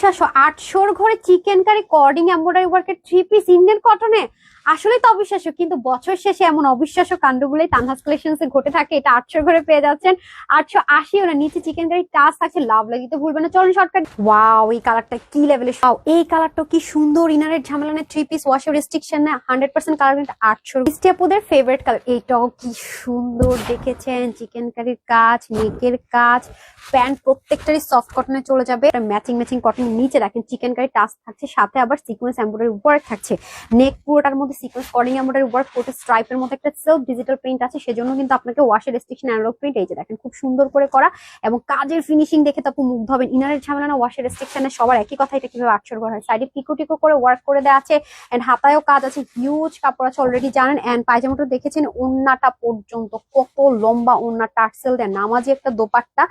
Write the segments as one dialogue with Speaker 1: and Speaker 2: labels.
Speaker 1: অবিশ্বাস্য 800 ঘরে chicken curry কর্ডিং embroidery ওয়ার্কের 3 পিস ইন্ডিয়ান কটনে। আসলে তো অবিশ্বাস্য, কিন্তু বছর শেষে এমন অবিশ্বাস্য কাণ্ডগুলোই তানহাস কালেকশনসে ঘটে থাকে। এটা 800 ঘরে পেয়ে যাচ্ছেন 880 ওরা নিচে চিকেন কারি টাচ থাকছে। লাভ লাগিতে ভুলবেন না। চলুন শর্টকাট। ওয়াও, এই কালারটা কি লেভেলের! এই কালারটা কি সুন্দর! ইনারের ঝামেলা নেই, 3 পিস ওয়াশের রেস্ট্রিকশন না, 100% কালার কিন্তু 800। স্টেপুদের ফেভারিট কালার। এইটাও কি সুন্দর দেখেছেন, চিকেন কারির কাজ, নেকের কাজ, প্যান্ট প্রত্যেকটারই সফট কটনে চলে যাবে। ম্যাচিং কটন নিচে দেখেন চিকেন কারি টাচ থাকছে, সাথে আবার সিকোয়েন্স এমব্রয়ডারি ওয়ার্ক থাকছে। নেক পুরোটার মধ্যে সিকোয়েন্স কর্ডিং এমব্রয়ডারি ওয়ার্ক, কোটে স্ট্রাইপের মধ্যে একটা সেলফ ডিজিটাল প্রিন্ট আছে, সেজন্য কিন্তু আপনাকে ওয়াশের রেস্ট্রিকশন অ্যানালগ প্রিন্ট। এই যে দেখেন খুব সুন্দর করে করা এবং কাজের ফিনিশিং দেখে তো আপনি মুগ্ধ হবেন। ইনারের ঝামেলা না, ওয়াশের রেস্ট্রিকশনে সবার একই কথা, এটা কিভাবে 800 করা হয়। সাইডে টিকো করে ওয়ার্ক করে দেওয়া আছে এন্ড হাতায়ও কাজ আছে, হিউজ কাপড় আছে অলরেডি জানেন। এন্ড পায়জামাটা দেখেছেন ওন্নাটা পর্যন্ত কত লম্বা ওন্না, টার্সেল দেন, নামাজি একটা দোপাট্টা।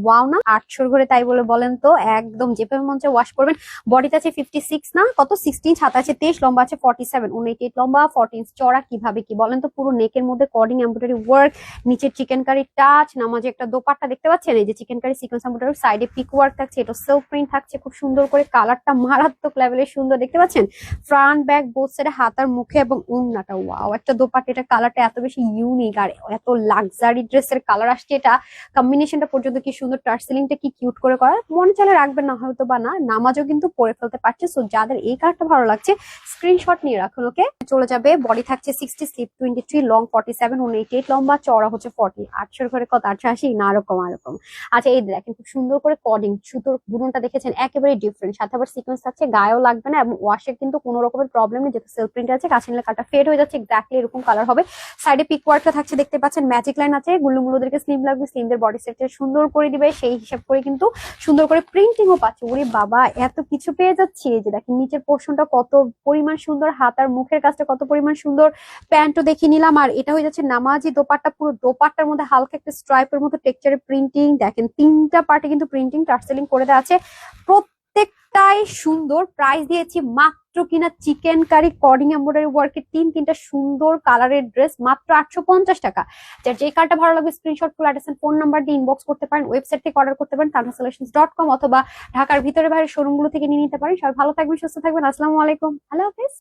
Speaker 1: ওয়াও না 800 ঘরে, তাই বলে বলেন তো একদম যেভাবে মন চায় ওয়াশ করবেন। বডিতে আছে 56 না কত 16, ছাতা আছে 23, লম্বা আছে 47, 188 লম্বা, 14 চড়া। কিভাবে কি বলেন তো, পুরো নেকের মধ্যে কর্ডিং এমব্রয়ডারি ওয়ার্ক, নিচে চিকেন কারি টাচ, নামাজে একটা দোপাট্টা দেখতে পাচ্ছেন। এই যে চিকেন কারি সিকোয়েন্স এমব্রয়ডারি, সাইডে পিক ওয়ার্ক থাকছে, এটা সেলফ প্রিন্ট থাকছে খুব সুন্দর করে। কালারটা মারাত্মক লেভেলের সুন্দর দেখতে পাচ্ছেন। ফ্রন্ট ব্যাক বোথ সাইডে হাতার মুখে এবং ওন্নাটা ওয়াও একটা দোপাট্টা। এটা কালারটা এত বেশি ইউনিক আর এত লাক্সারি ড্রেসের কালার আসছে। এটা কম্বিনেশনটা পর্যন্ত কি সুন্দর, টার্সেলিংটা কি কিউট করে করা। মনে চাইলে রাখবেন, না হয়তো বা না, নামাজও কিন্তু পরে ফেলতে পারছে। সো যাদের এই কালারটা ভালো লাগছে স্ক্রিনশট নিয়ে রাখুন। ওকে, চলে যাবে। বডি থাকছে 60, স্লিপ 23, লং 47, 188 লম্বা, চড়া হচ্ছে 40। 800 ঘরে কত 880 না, এরকম। আচ্ছা, এই দেখেন খুব সুন্দর করে কর্ডিং সুতোর বুননটা দেখেছেন, একেবারে ডিফারেন্ট, সাথে আবার সিকোয়েন্স থাকছে, গায়েও লাগবে না এবং ওয়াশের কিন্তু কোনো রকমের প্রবলেম নেই, যেহেতু সেলফ প্রিন্ট আছে। কাছে নিলে কালারটা ফেড হয়ে যাচ্ছে, এক্স্যাক্টলি এরকম কালার হবে। সাইডে পিক ওয়ার্কটা থাকছে দেখতে পাচ্ছেন, ম্যাজিক লাইন আছে, গুলোদেরকে স্লিম লাগবে, স্লিমদের বডি সেটটা সুন্দর করে দিবে, সেই হিসাব করে কিন্তু সুন্দর করে প্রিন্টিংও পাচ্ছে। ওরে বাবা, এত কিছু পেয়ে যাচ্ছি। এই যে দেখেন নিচের পোর্শনটা কত পরিমাণ সুন্দর, হাতার মুখের কাজটা কত পরিমাণ সুন্দর, প্যান্টও দেখিয়ে নিলাম। আর এটা হয়ে যাচ্ছে নামাজি দোপাট্টা, পুরো দোপাট্টার মধ্যে হালকা একটা স্ট্রাইপের মতো টেক্সচারের প্রিন্টিং দেখেন, 3টা পার্টে কিন্তু প্রিন্টিং টার্সেলিং করে দেওয়া আছে, প্রত্যেকটাই সুন্দর। প্রাইস দিয়েছি মাত্র কিনা চিকেন কারি কর্ডিং এমব্রয়ডারি ওয়ার্কের 3টা সুন্দর কালারের ড্রেস মাত্র 850 টাকা। যার যে কালারটা ভালো লাগবে স্ক্রিনশট করে অ্যাড্রেস ফোন নাম্বার দিয়ে ইনবক্স করতে পারেন, ওয়েবসাইট থেকে অর্ডার করতে পারেন, tanhaselections.com, অথবা ঢাকার ভিতরে বাইরে শোরুমগুলো থেকে নিয়ে নিতে পারেন। সবাই ভালো থাকবেন, সুস্থ থাকবেন। আসসালামু আলাইকুম, আল্লাহ হাফেজ।